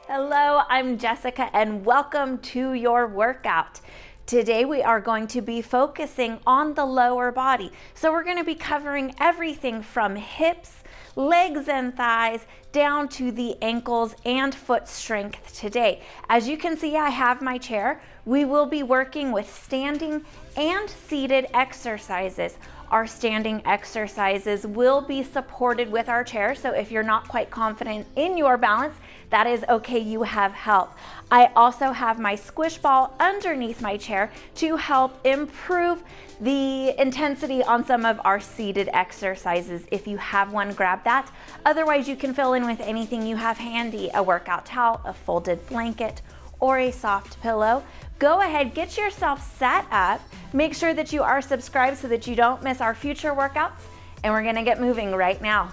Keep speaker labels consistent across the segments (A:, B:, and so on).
A: Hello, I'm Jessica and welcome to your workout. Today we are going to be focusing on the lower body. So we're going to be covering everything from hips, legs and thighs, down to the ankles and foot strength today. As you can see, I have my chair. We will be working with standing and seated exercises. Our standing exercises will be supported with our chair, so if you're not quite confident in your balance, that is okay, you have help. I also have my squish ball underneath my chair to help improve the intensity on some of our seated exercises. If you have one, grab that. Otherwise, you can fill in with anything you have handy, a workout towel, a folded blanket, or a soft pillow. Go ahead, get yourself set up. Make sure that you are subscribed so that you don't miss our future workouts, and we're gonna get moving right now.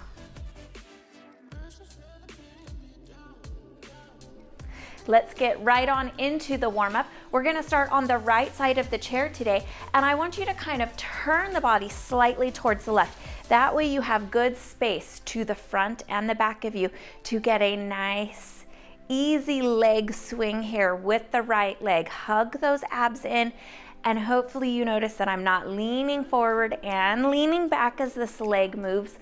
A: Let's get right on into the warm-up. We're gonna start on the right side of the chair today, and I want you to kind of turn the body slightly towards the left. That way you have good space to the front and the back of you to get a nice, easy leg swing here with the right leg. Hug those abs in, and hopefully you notice that I'm not leaning forward and leaning back as this leg moves.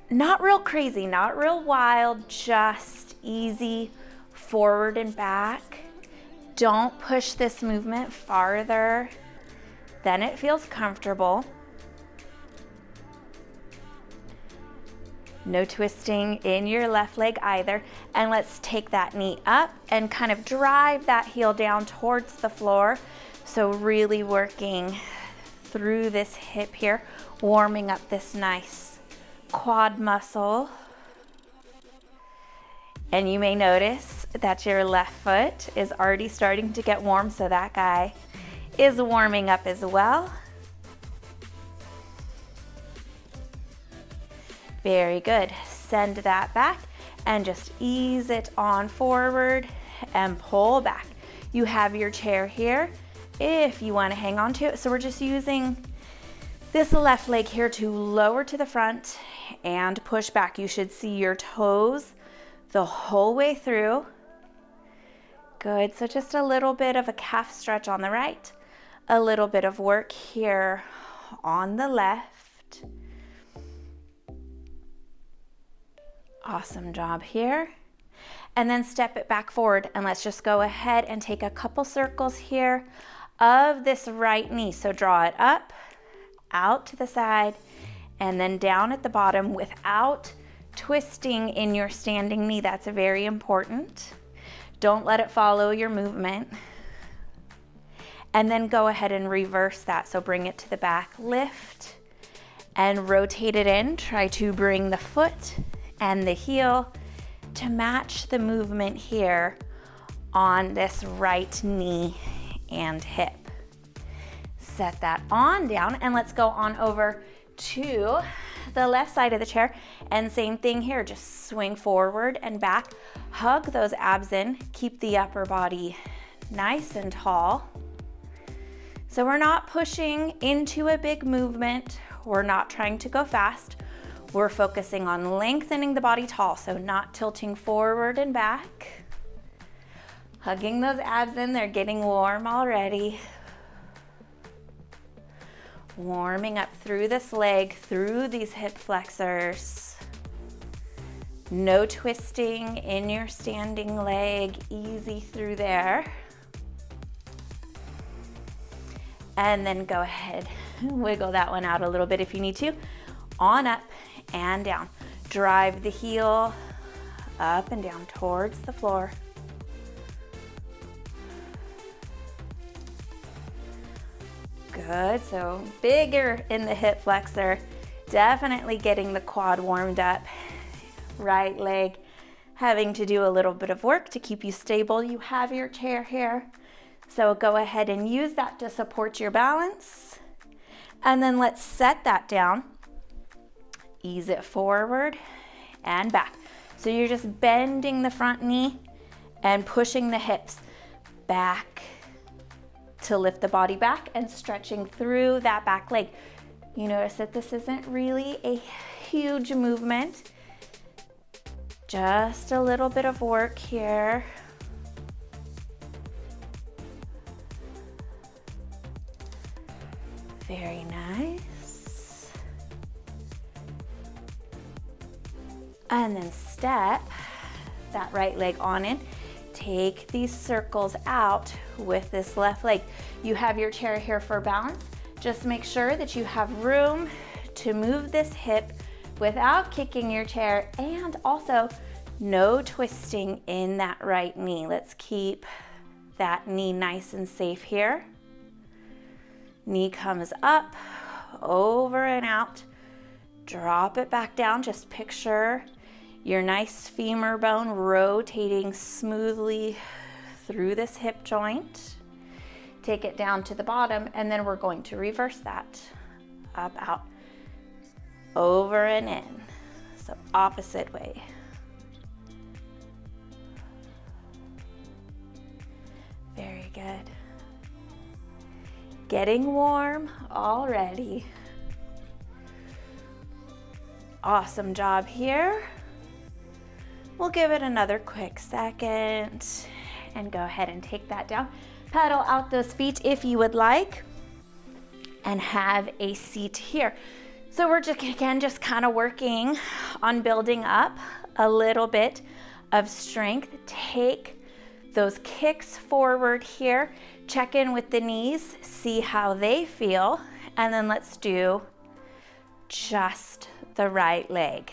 A: Not real crazy, not real wild, just easy forward and back. Don't push this movement farther than it feels comfortable. No twisting in your left leg either. And let's take that knee up and kind of drive that heel down towards the floor. So really working through this hip here, warming up this nice quad muscle. And you may notice that your left foot is already starting to get warm, so that guy is warming up as well. Very good. Send that back and just ease it on forward and pull back. You have your chair here if you want to hang on to it. So we're just using this left leg here to lower to the front and push back. You should see your toes the whole way through. Good. So just a little bit of a calf stretch on the right, a little bit of work here on the left. Awesome job here. And then step it back forward, and let's just go ahead and take a couple circles here of this right knee. So draw it up, out to the side, and then down at the bottom without twisting in your standing knee. That's very important. Don't let it follow your movement. And then go ahead and reverse that. So bring it to the back, lift, and rotate it in. Try to bring the foot and the heel to match the movement here on this right knee and hip. Set that on down, and let's go on over to the left side of the chair, and same thing here, just swing forward and back. Hug those abs in, keep the upper body nice and tall. So we're not pushing into a big movement, we're not trying to go fast. We're focusing on lengthening the body tall, so not tilting forward and back. Hugging those abs in, they're getting warm already. Warming up through this leg, through these hip flexors. No twisting in your standing leg, easy through there. And then go ahead, wiggle that one out a little bit if you need to. On up and down. Drive the heel up and down towards the floor. Good, so bigger in the hip flexor, definitely getting the quad warmed up. Right leg having to do a little bit of work to keep you stable. You have your chair here, so go ahead and use that to support your balance. And then let's set that down. Ease it forward and back. So you're just bending the front knee and pushing the hips back to lift the body back and stretching through that back leg. You notice that this isn't really a huge movement. Just a little bit of work here. Very nice. And then step that right leg on in. Take these circles out with this left leg. You have your chair here for balance. Just make sure that you have room to move this hip without kicking your chair, and also no twisting in that right knee. Let's keep that knee nice and safe here. Knee comes up, over and out. Drop it back down. Just picture your nice femur bone rotating smoothly through this hip joint. Take it down to the bottom, and then we're going to reverse that. Up, out, over and in. So opposite way. Very good. Getting warm already. Awesome job here. We'll give it another quick second and go ahead and take that down. Pedal out those feet if you would like, and have a seat here. So we're just, again, just kind of working on building up a little bit of strength. Take those kicks forward here. Check in with the knees, see how they feel, and then let's do just the right leg.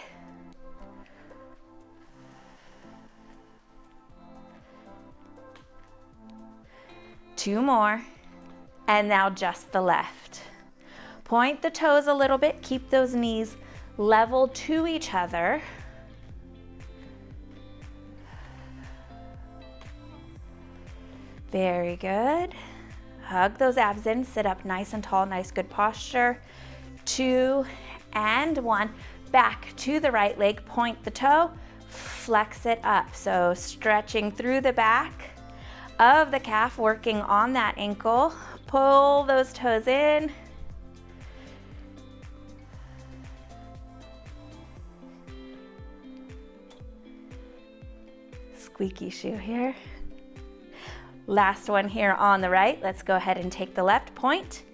A: Two more, and now just the left. Point the toes a little bit, keep those knees level to each other. Very good. Hug those abs in, sit up nice and tall, nice good posture. 2 and 1, back to the right leg, point the toe, flex it up. So stretching through the back of the calf, working on that ankle. Pull those toes in. Squeaky shoe here. Last one here on the right. Let's go ahead and take the left point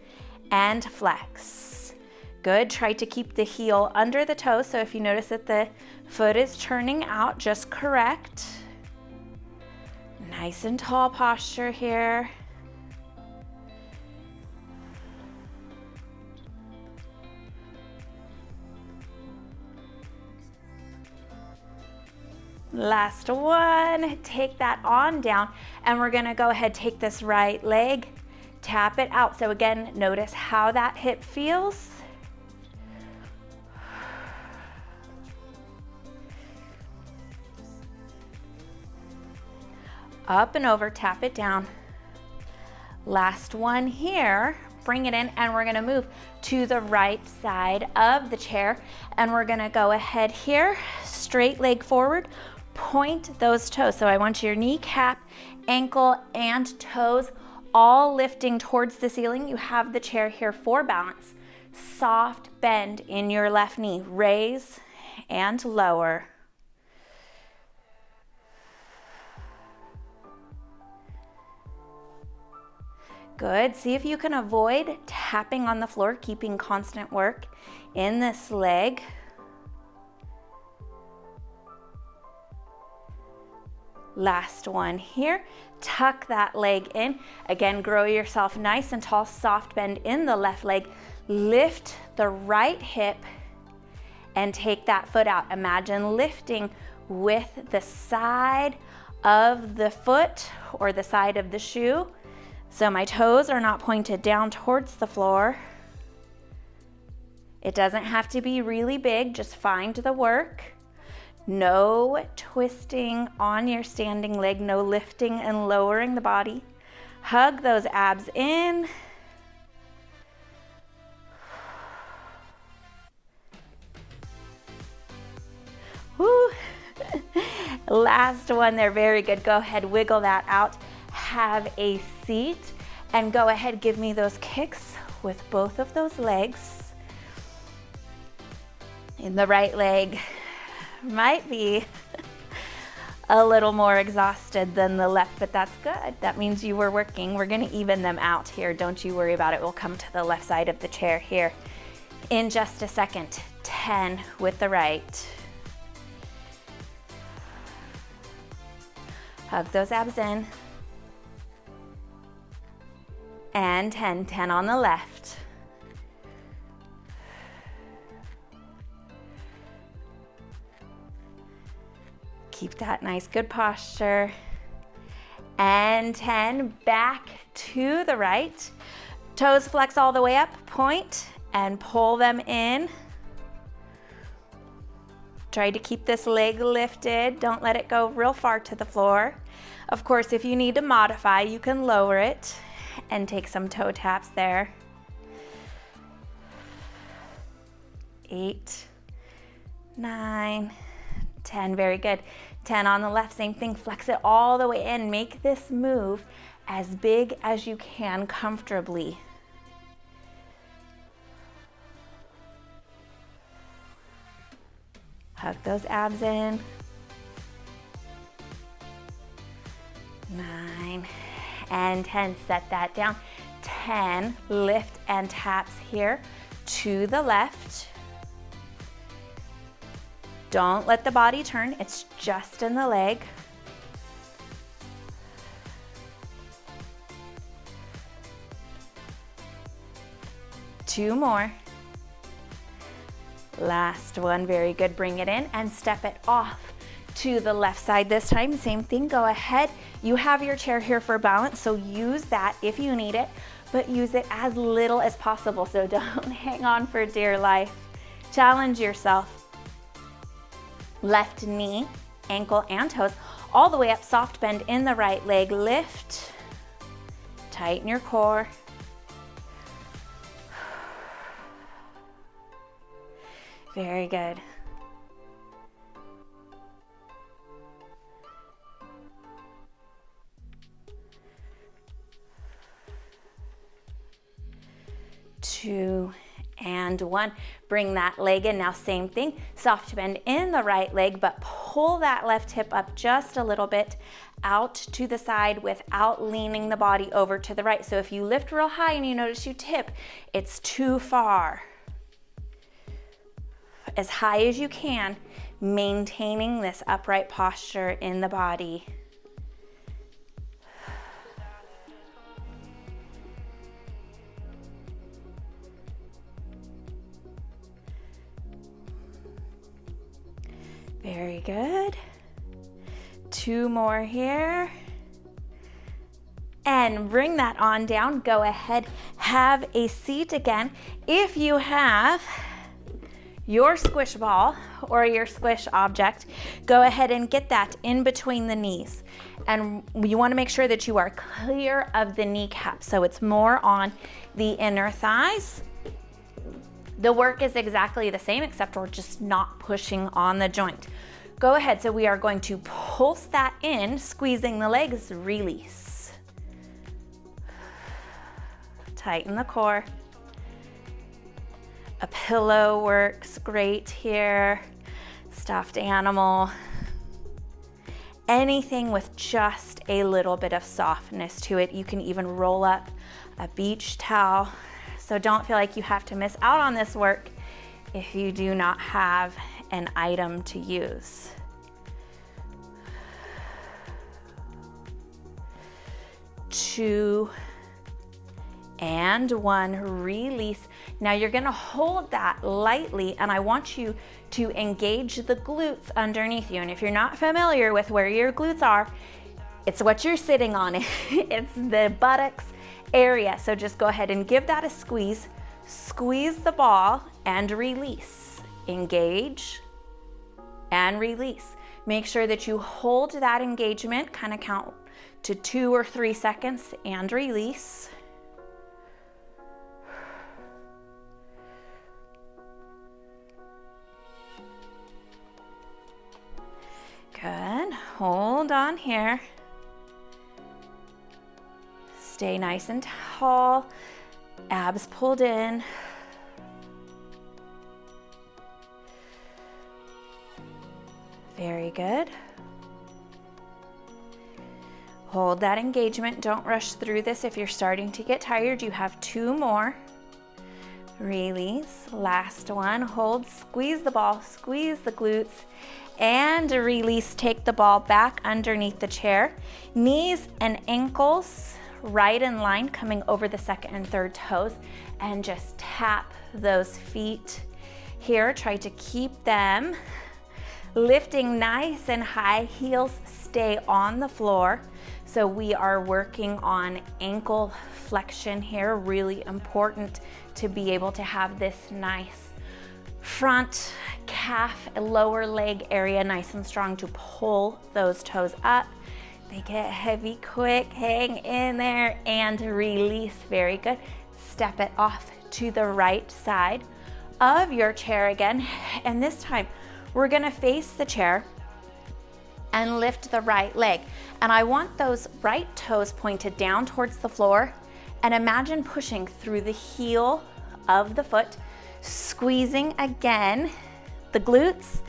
A: and flex. Good. Try to keep the heel under the toe. So if you notice that the foot is turning out, just correct. Nice and tall posture here. Last one, take that on down, and we're gonna go ahead, take this right leg, tap it out. So again, notice how that hip feels. Up and over, tap it down. Last one here, bring it in, and we're gonna move to the right side of the chair, and we're gonna go ahead here, straight leg forward, point those toes. So I want your kneecap, ankle, and toes all lifting towards the ceiling. You have the chair here for balance. Soft bend in your left knee, raise and lower. Good. See if you can avoid tapping on the floor, keeping constant work in this leg. Last one here. Tuck that leg in. Again, grow yourself nice and tall, soft bend in the left leg. Lift the right hip and take that foot out. Imagine lifting with the side of the foot or the side of the shoe. So my toes are not pointed down towards the floor. It doesn't have to be really big, just find the work. No twisting on your standing leg, no lifting and lowering the body. Hug those abs in. Woo. Last one there, very good. Go ahead, wiggle that out. Have a seat and go ahead, give me those kicks with both of those legs. In the right leg might be a little more exhausted than the left, but that's good. That means you were working. We're gonna even them out here. Don't you worry about it. We'll come to the left side of the chair here in just a second. 10 with the right. Hug those abs in. And 10, 10 on the left. Keep that nice, good posture. And 10, back to the right. Toes flex all the way up, point, and pull them in. Try to keep this leg lifted. Don't let it go real far to the floor. Of course, if you need to modify, you can lower it and take some toe taps there. 8, 9, 10, very good. 10 on the left, same thing, flex it all the way in. Make this move as big as you can comfortably. Hug those abs in. 9 and 10, set that down. 10, lift and taps here to the left. Don't let the body turn, it's just in the leg. Two more. Last one, very good. Bring it in and step it off to the left side this time. Same thing, go ahead. You have your chair here for balance, so use that if you need it, but use it as little as possible, so don't hang on for dear life. Challenge yourself. Left knee, ankle, and toes all the way up, soft bend in the right leg, lift, tighten your core. Very good. Two and one. Bring that leg in. Now same thing, soft bend in the right leg, but pull that left hip up just a little bit out to the side without leaning the body over to the right. So if you lift real high and you notice you tip, it's too far. As high as you can, maintaining this upright posture in the body. Very good. Two more here. And bring that on down. Go ahead, have a seat again. If you have your squish ball or your squish object, go ahead and get that in between the knees. And you want to make sure that you are clear of the kneecap, so it's more on the inner thighs. The work is exactly the same, except we're just not pushing on the joint. Go ahead, so we are going to pulse that in, squeezing the legs, release. Tighten the core. A pillow works great here. Stuffed animal. Anything with just a little bit of softness to it. You can even roll up a beach towel. So don't feel like you have to miss out on this work if you do not have an item to use. Two and one, release. Now you're gonna hold that lightly, and I want you to engage the glutes underneath you. And if you're not familiar with where your glutes are, it's what you're sitting on. It's the buttocks area. So just go ahead and give that a squeeze. Squeeze the ball and release. Engage and release. Make sure that you hold that engagement, kind of count to 2 or 3 seconds and release. Good, hold on here. Stay nice and tall, abs pulled in. Very good. Hold that engagement. Don't rush through this. If you're starting to get tired, you have 2 more. Release. Last one. Hold. Squeeze the ball. Squeeze the glutes. And release. Take the ball back underneath the chair. Knees and ankles right in line, coming over the second and third toes. And just tap those feet here. Try to keep them lifting nice and high. Heels stay on the floor. So we are working on ankle flexion here. Really important to be able to have this nice front calf, lower leg area nice and strong to pull those toes up. They get heavy quick. Hang in there and release. Very good. Step it off to the right side of your chair again. And this time we're gonna face the chair and lift the right leg. And I want those right toes pointed down towards the floor, and imagine pushing through the heel of the foot, squeezing again the glutes,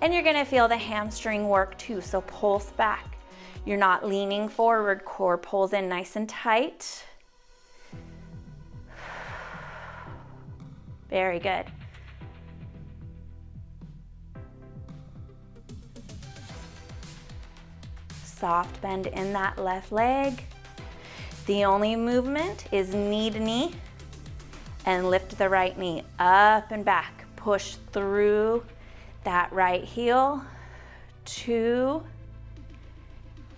A: and you're gonna feel the hamstring work too, so pulse back. You're not leaning forward, core pulls in nice and tight. Very good. Soft bend in that left leg. The only movement is knee to knee, and lift the right knee up and back. Push through that right heel. 2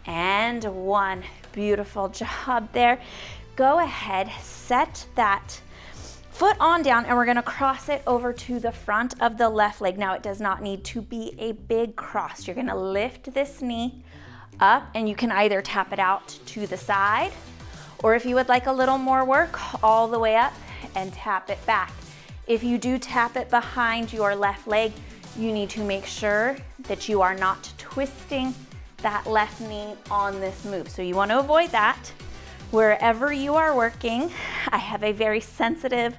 A: and 1. Beautiful job there. Go ahead, set that foot on down, and we're gonna cross it over to the front of the left leg. Now it does not need to be a big cross. You're gonna lift this knee up, and you can either tap it out to the side, or if you would like a little more work, all the way up and tap it back. If you do tap it behind your left leg, you need to make sure that you are not twisting that left knee on this move. So you want to avoid that. Wherever you are working, I have a very sensitive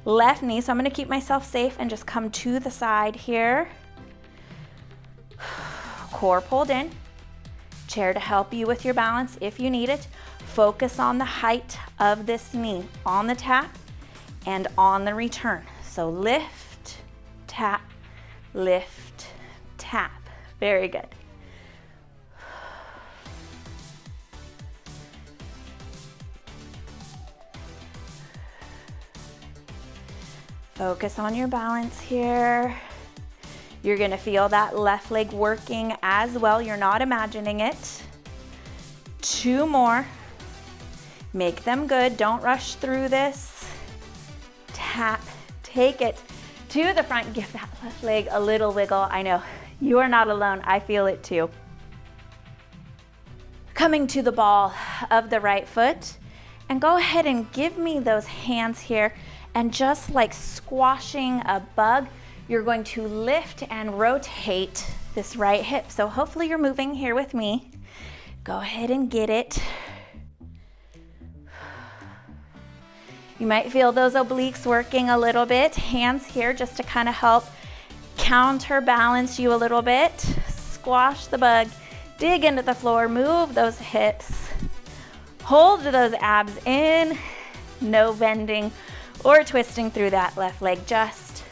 A: left knee, so I'm going to keep myself safe and just come to the side here. Core pulled in. Chair to help you with your balance if you need it. Focus on the height of this knee on the tap and on the return. So lift, tap, lift, tap. Very good. Focus on your balance here. You're gonna feel that left leg working as well. You're not imagining it. 2 more. Make them good. Don't rush through this. Tap, take it to the front. Give that left leg a little wiggle. I know, you are not alone. I feel it too. Coming to the ball of the right foot, and go ahead and give me those hands here, and just like squashing a bug, you're going to lift and rotate this right hip. So hopefully you're moving here with me. Go ahead and get it. You might feel those obliques working a little bit. Hands here just to kind of help counterbalance you a little bit. Squash the bug, dig into the floor, move those hips. Hold those abs in. No bending or twisting through that left leg. Just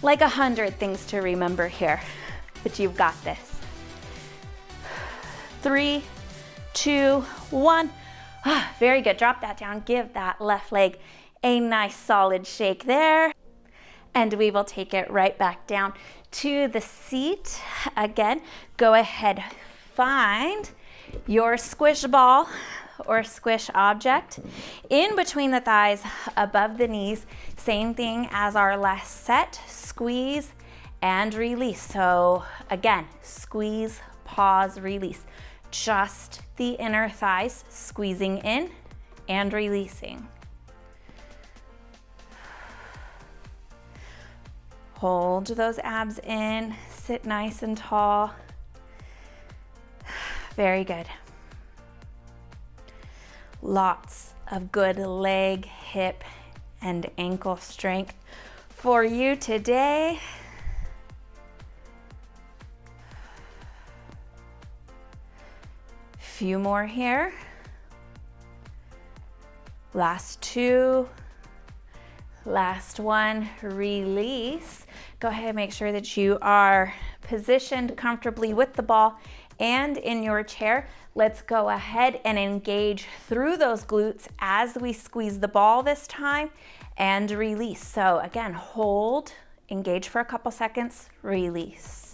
A: like 100 things to remember here, but you've got this. 3, 2, 1. Very good. Drop that down. Give that left leg a nice solid shake there. And we will take it right back down to the seat. Again, go ahead, find your squish ball or squish object in between the thighs, above the knees. Same thing as our last set. Squeeze and release. So again, squeeze, pause, release. Just the inner thighs, squeezing in and releasing. Hold those abs in, sit nice and tall. Very good. Lots of good leg, hip, and ankle strength for you today. Few more here. Last two. Last one, release. Go ahead and make sure that you are positioned comfortably with the ball and in your chair. Let's go ahead and engage through those glutes as we squeeze the ball this time and release. So again, hold, engage for a couple seconds, release.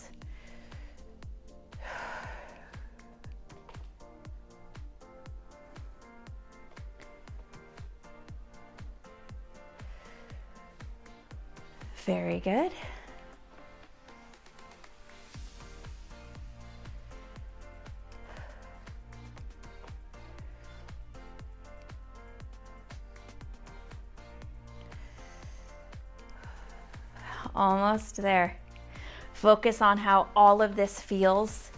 A: Very good. Almost there. Focus on how all of this feels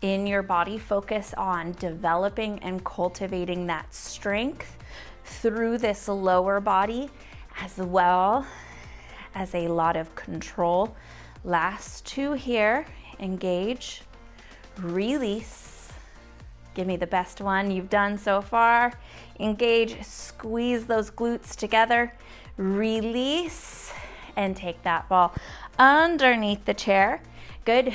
A: in your body. Focus on developing and cultivating that strength through this lower body, as well as a lot of control. Last two here. Engage, release. Give me the best one you've done so far. Engage, squeeze those glutes together, release, and take that ball underneath the chair. Good.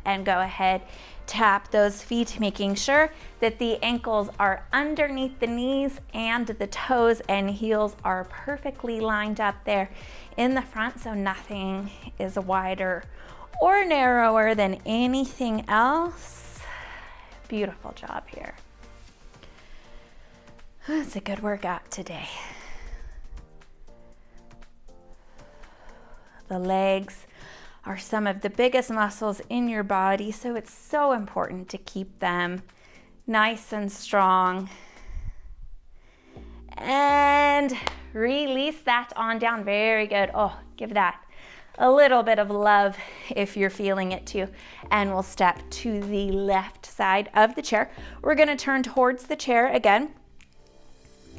A: And go ahead, tap those feet, making sure that the ankles are underneath the knees and the toes and heels are perfectly lined up there in the front, so nothing is wider or narrower than anything else. Beautiful job here. It's a good workout today. The legs are some of the biggest muscles in your body, so it's so important to keep them nice and strong. And release that on down. Very good. Oh, give that a little bit of love if you're feeling it too. And we'll step to the left side of the chair. We're going to turn towards the chair again.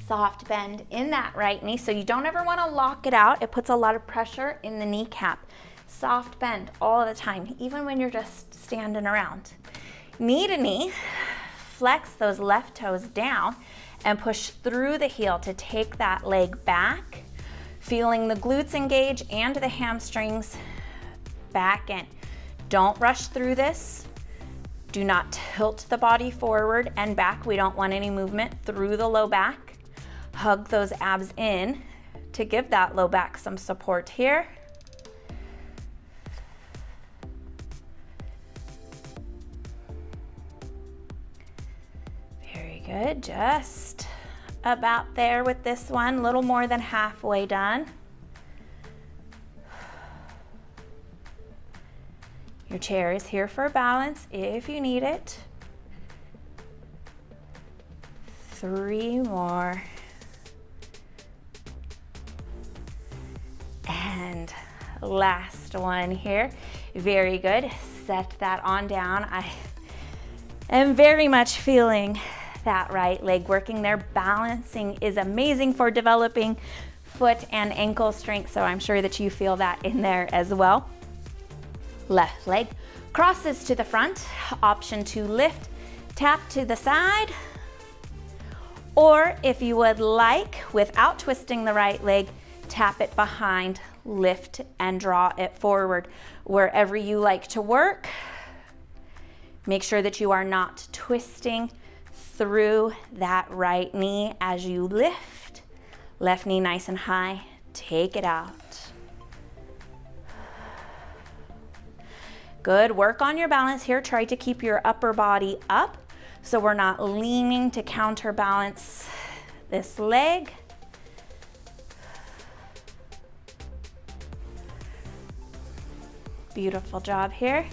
A: Soft bend in that right knee, so you don't ever want to lock it out. It puts a lot of pressure in the kneecap. Soft bend all the time, even when you're just standing around. Knee to knee, flex those left toes down and push through the heel to take that leg back, feeling the glutes engage and the hamstrings back in. Don't rush through this. Do not tilt the body forward and back. We don't want any movement through the low back. Hug those abs in to give that low back some support here. Very good. Just about there with this one, a little more than halfway done. Your chair is here for balance if you need it. 3 more. And last one here. Very good. Set that on down. I am very much feeling that right leg working there. Balancing is amazing for developing foot and ankle strength, so I'm sure that you feel that in there as well. Left leg crosses to the front. Option to lift, tap to the side. Or if you would like, without twisting the right leg, tap it behind, lift and draw it forward. Wherever you like to work, make sure that you are not twisting through that right knee as you lift. Left knee nice and high, take it out. Good, work on your balance here. Try to keep your upper body up so we're not leaning to counterbalance this leg. Beautiful job here.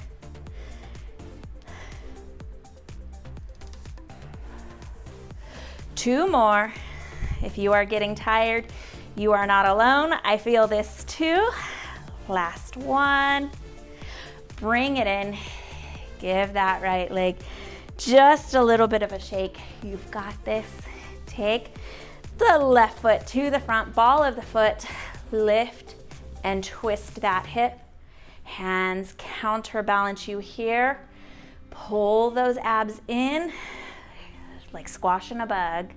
A: Two more. If you are getting tired, you are not alone. I feel this too. Last one. Bring it in. Give that right leg just a little bit of a shake. You've got this. Take the left foot to the front, ball of the foot, lift and twist that hip. Hands counterbalance you here. Pull those abs in. like squashing a bug.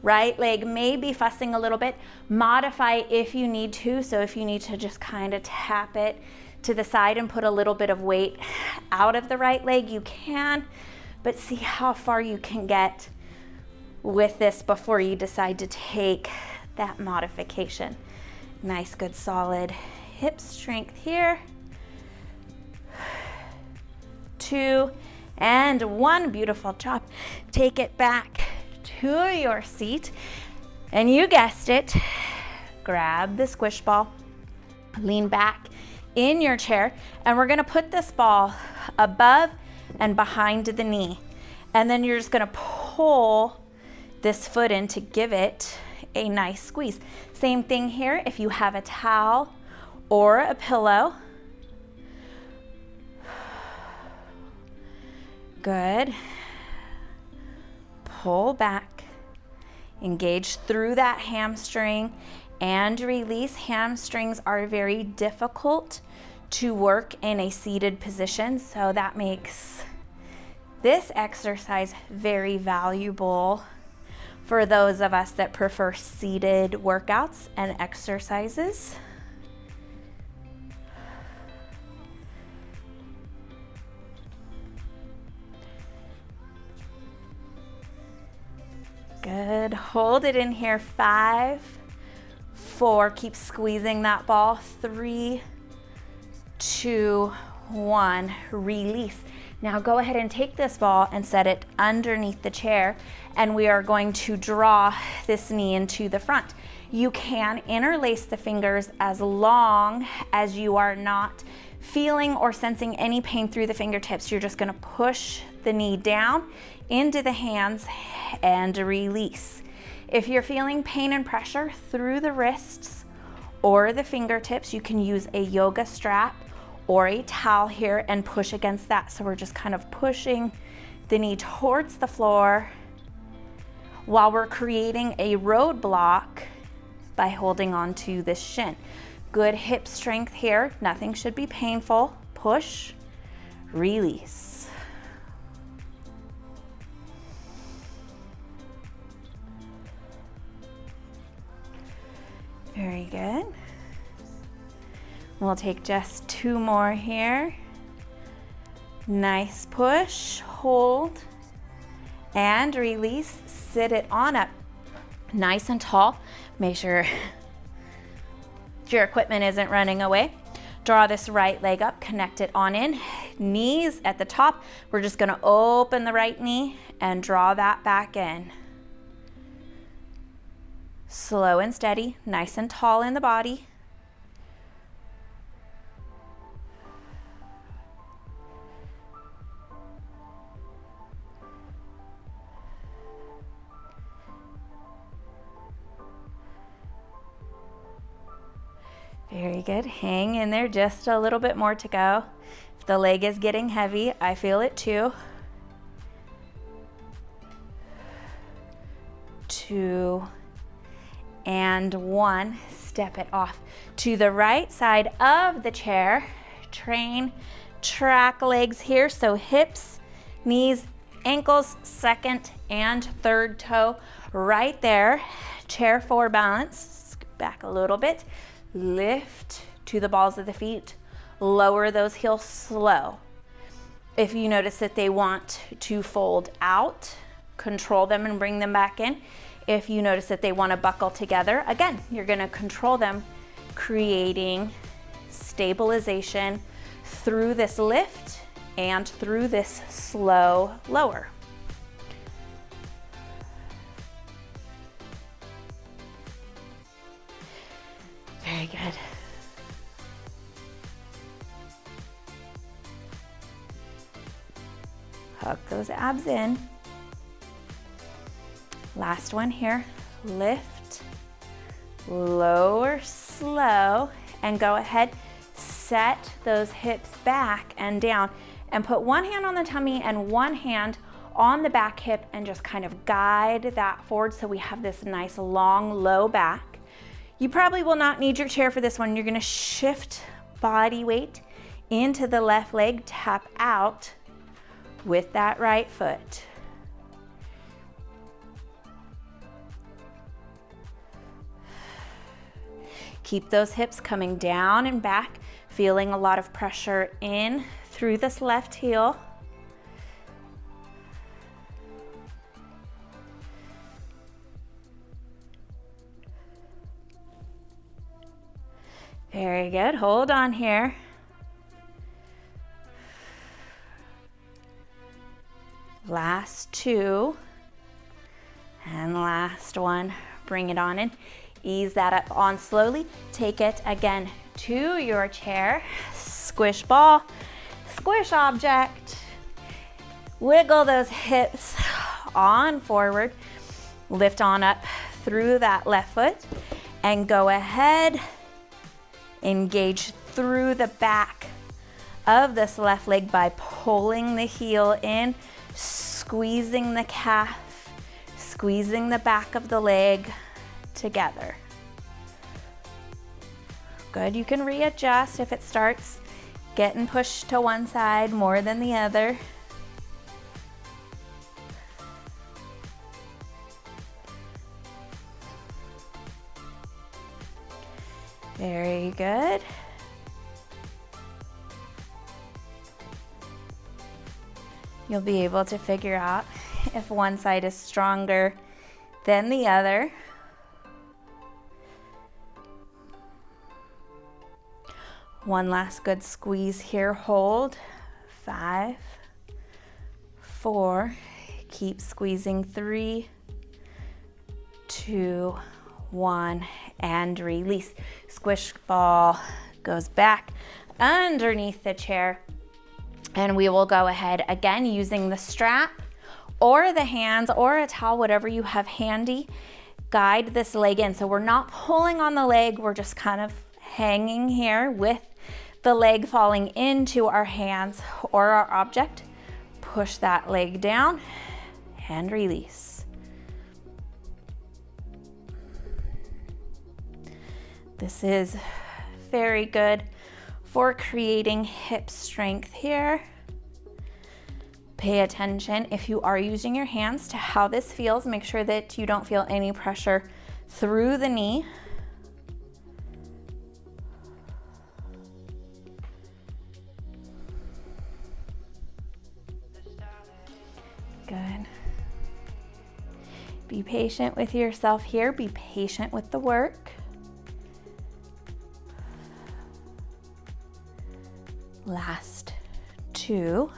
A: Right leg may be fussing a little bit. Modify if you need to. So if you need to just kind of tap it to the side and put a little bit of weight out of the right leg, you can, but see how far you can get with this before you decide to take that modification. Nice, good, solid hip strength here. 2 and 1, beautiful job. Take it back to your seat, and you guessed it, grab the squish ball, lean back in your chair, and we're gonna put this ball above and behind the knee, and then you're just gonna pull this foot in to give it a nice squeeze. Same thing here, if you have a towel or a pillow. Good. Pull back, engage through that hamstring and release. Hamstrings are very difficult to work in a seated position, so that makes this exercise very valuable for those of us that prefer seated workouts and exercises. Good, hold it in here, 5, 4, keep squeezing that ball, 3, 2, 1, release. Now go ahead and take this ball and set it underneath the chair, and we are going to draw this knee into the front. You can interlace the fingers as long as you are not feeling or sensing any pain through the fingertips. You're just gonna push the knee down into the hands and release. If you're feeling pain and pressure through the wrists or the fingertips, you can use a yoga strap or a towel here and push against that. So we're just kind of pushing the knee towards the floor while we're creating a roadblock by holding on to this shin. Good hip strength here. Nothing should be painful. Push, release. Very good. We'll take just 2 more here. Nice push, hold, and release. Sit it on up, nice and tall. Make sure your equipment isn't running away. Draw this right leg up, connect it on in. Knees at the top. We're just gonna open the right knee and draw that back in. Slow and steady, nice and tall in the body. Very good, hang in there, just a little bit more to go. If the leg is getting heavy, I feel it too. 2 and 1, step it off to the right side of the chair. Train, track legs here, so hips, knees, ankles, second and third toe right there. Chair for balance, back a little bit. Lift to the balls of the feet, lower those heels slow. If you notice that they want to fold out, control them and bring them back in. If you notice that they want to buckle together, again, you're going to control them, creating stabilization through this lift and through this slow lower. Very good. Hook those abs in. Last one here. Lift, lower, slow, and go ahead. Set those hips back and down and put one hand on the tummy and one hand on the back hip and just kind of guide that forward so we have this nice long low back. You probably will not need your chair for this one. You're gonna shift body weight into the left leg, tap out with that right foot. Keep those hips coming down and back, feeling a lot of pressure in through this left heel. Very good. Hold on here. Last two. And last one. Bring it on in. Ease that up on slowly. Take it again to your chair. Squish ball, squish object. Wiggle those hips on forward. Lift on up through that left foot and go ahead. Engage through the back of this left leg by pulling the heel in, squeezing the calf, squeezing the back of the leg together. Good, you can readjust if it starts getting pushed to one side more than the other. Very good. You'll be able to figure out if one side is stronger than the other. One last good squeeze here. Hold. 5, 4. Keep squeezing. 3, 2, 1, and release. Squish ball goes back underneath the chair. And we will go ahead again using the strap or the hands or a towel, whatever you have handy. Guide this leg in. So we're not pulling on the leg, we're just kind of hanging here with the leg falling into our hands or our object. Push that leg down and release. This is very good for creating hip strength here. Pay attention if you are using your hands to how this feels. Make sure that you don't feel any pressure through the knee. Good. Be patient with yourself here. Be patient with the work. Last two.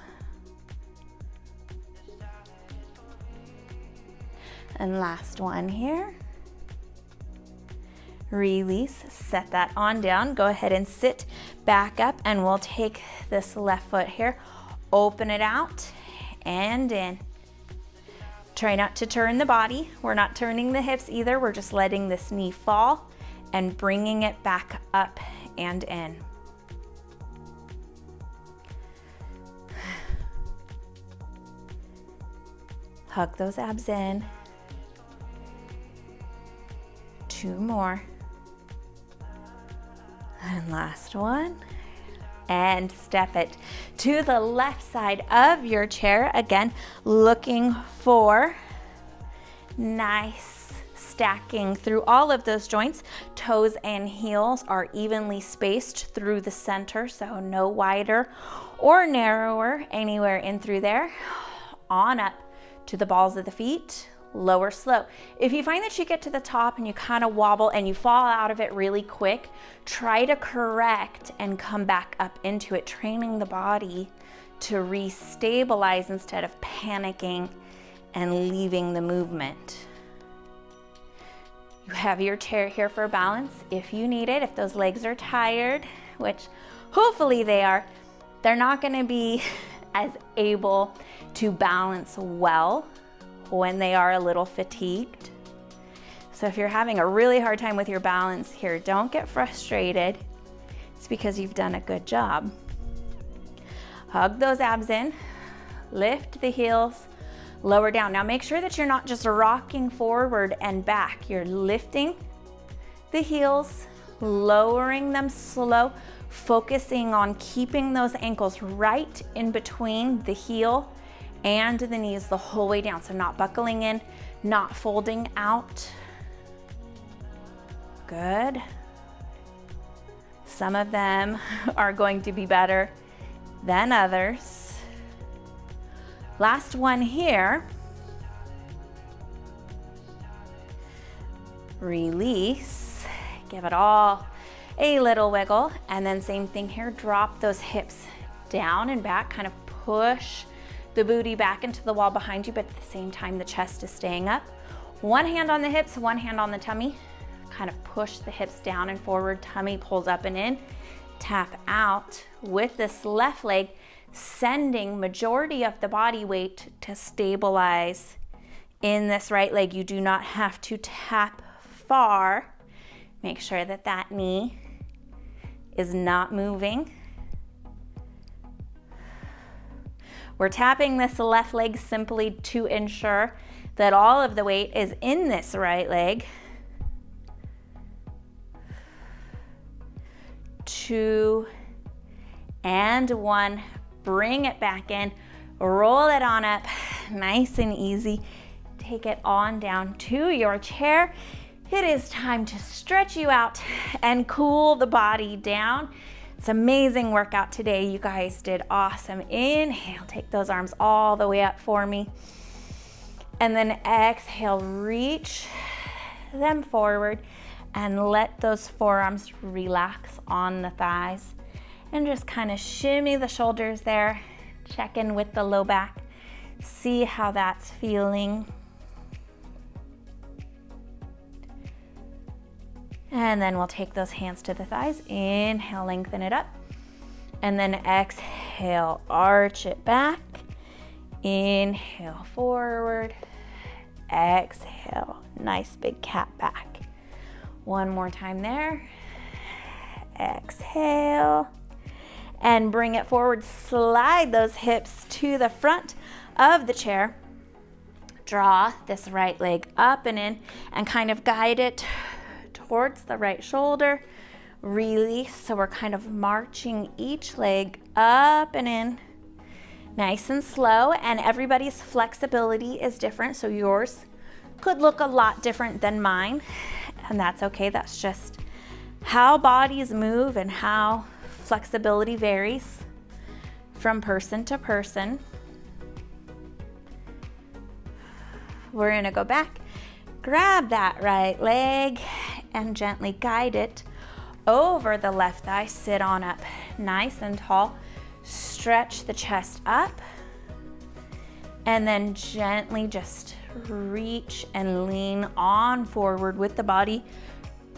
A: And last one here. Release, set that on down. Go ahead and sit back up and we'll take this left foot here, open it out and in. Try not to turn the body. We're not turning the hips either. We're just letting this knee fall and bringing it back up and in. Hug those abs in. 2 more. And last one. And step it to the left side of your chair. Again, looking for nice stacking through all of those joints. Toes and heels are evenly spaced through the center, so no wider or narrower anywhere in through there. On up to the balls of the feet, lower slow. If you find that you get to the top and you kind of wobble and you fall out of it really quick, try to correct and come back up into it, training the body to restabilize instead of panicking and leaving the movement. You have your chair here for balance if you need it. If those legs are tired, which hopefully they are, they're not going to be as able to balance well when they are a little fatigued. So if you're having a really hard time with your balance here, don't get frustrated. It's because you've done a good job. Hug those abs in, lift the heels, lower down. Now make sure that you're not just rocking forward and back. You're lifting the heels, lowering them slow, focusing on keeping those ankles right in between the heel and the knees the whole way down. So not buckling in, not folding out. Good. Some of them are going to be better than others. Last one here. Release. Give it all a little wiggle. And then same thing here. Drop those hips down and back. Kind of push the booty back into the wall behind you, but at the same time, the chest is staying up. One hand on the hips, one hand on the tummy. Kind of push the hips down and forward. Tummy pulls up and in. Tap out with this left leg, sending majority of the body weight to stabilize in this right leg. You do not have to tap far. Make sure that that knee is not moving. We're tapping this left leg simply to ensure that all of the weight is in this right leg. 2 and 1. Bring it back in. Roll it on up. Nice and easy. Take it on down to your chair. It is time to stretch you out and cool the body down. It's an amazing workout today. You guys did awesome. Inhale, take those arms all the way up for me. And then exhale, reach them forward and let those forearms relax on the thighs. And just kind of shimmy the shoulders there. Check in with the low back. See how that's feeling. And then we'll take those hands to the thighs. Inhale, lengthen it up. And then exhale, arch it back. Inhale, forward. Exhale, nice big cat back. One more time there. Exhale. And bring it forward. Slide those hips to the front of the chair. Draw this right leg up and in and kind of guide it towards the right shoulder. Release. So we're kind of marching each leg up and in. Nice and slow. And everybody's flexibility is different. So yours could look a lot different than mine. And that's okay. That's just how bodies move and how flexibility varies from person to person. We're going to go back, grab that right leg and gently guide it over the left thigh. Sit on up nice and tall. Stretch the chest up and then gently just reach and lean on forward with the body.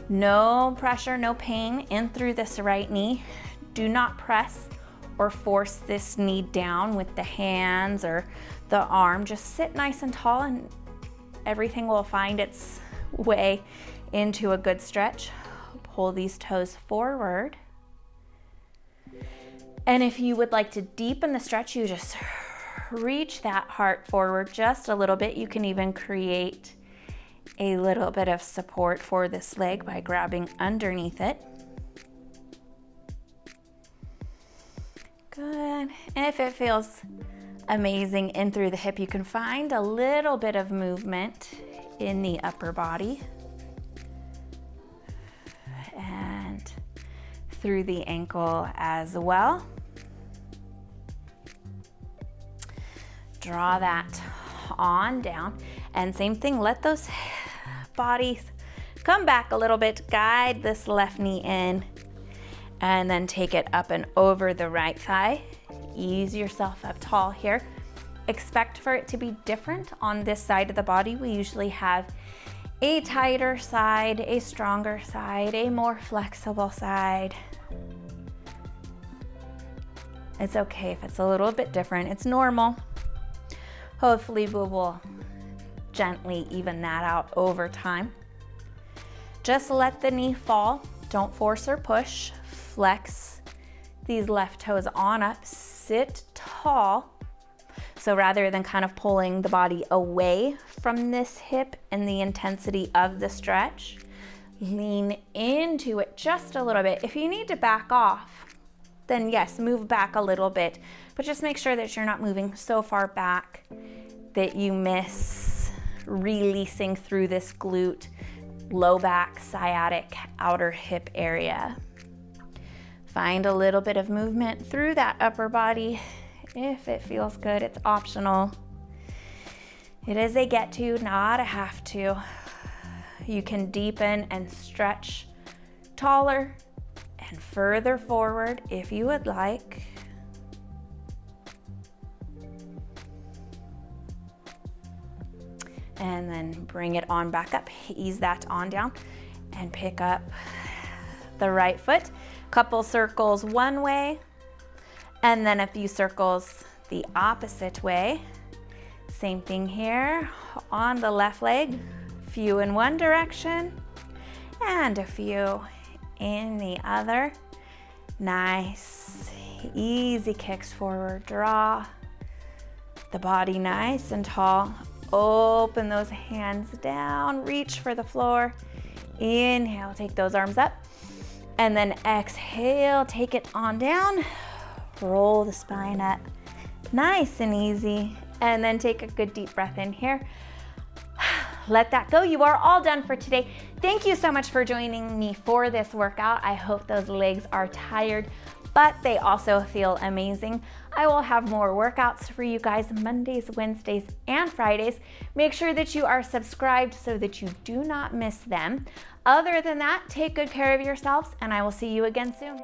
A: No pressure, no pain in through this right knee. Do not press or force this knee down with the hands or the arm. Just sit nice and tall and everything will find its way into a good stretch. Pull these toes forward. And if you would like to deepen the stretch, you just reach that heart forward just a little bit. You can even create a little bit of support for this leg by grabbing underneath it. Good. And if it feels amazing in through the hip, you can find a little bit of movement in the upper body and through the ankle as well. Draw that on down. And same thing, let those bodies come back a little bit. Guide this left knee in and then take it up and over the right thigh. Ease yourself up tall here. Expect for it to be different on this side of the body. We usually have a tighter side, a stronger side, a more flexible side. It's okay if it's a little bit different. It's normal. Hopefully we will gently even that out over time. Just let the knee fall. Don't force or push. Flex these left toes on up. Sit tall. So rather than kind of pulling the body away from this hip and the intensity of the stretch, lean into it just a little bit. If you need to back off, then yes, move back a little bit, but just make sure that you're not moving so far back that you miss releasing through this glute, low back, sciatic, outer hip area. Find a little bit of movement through that upper body. If it feels good, it's optional. It is a get to, not a have to. You can deepen and stretch taller and further forward if you would like. And then bring it on back up. Ease that on down and pick up the right foot. Couple circles one way and then a few circles the opposite way. Same thing here on the left leg. Few in one direction and a few in the other. Nice, easy kicks forward. Draw the body nice and tall. Open those hands down, reach for the floor. Inhale, take those arms up. And then exhale, take it on down. Roll the spine up, nice and easy. And then take a good deep breath in here. Let that go. You are all done for today. Thank you so much for joining me for this workout. I hope those legs are tired, but they also feel amazing. I will have more workouts for you guys Mondays, Wednesdays, and Fridays. Make sure that you are subscribed so that you do not miss them. Other than that, take good care of yourselves, and I will see you again soon.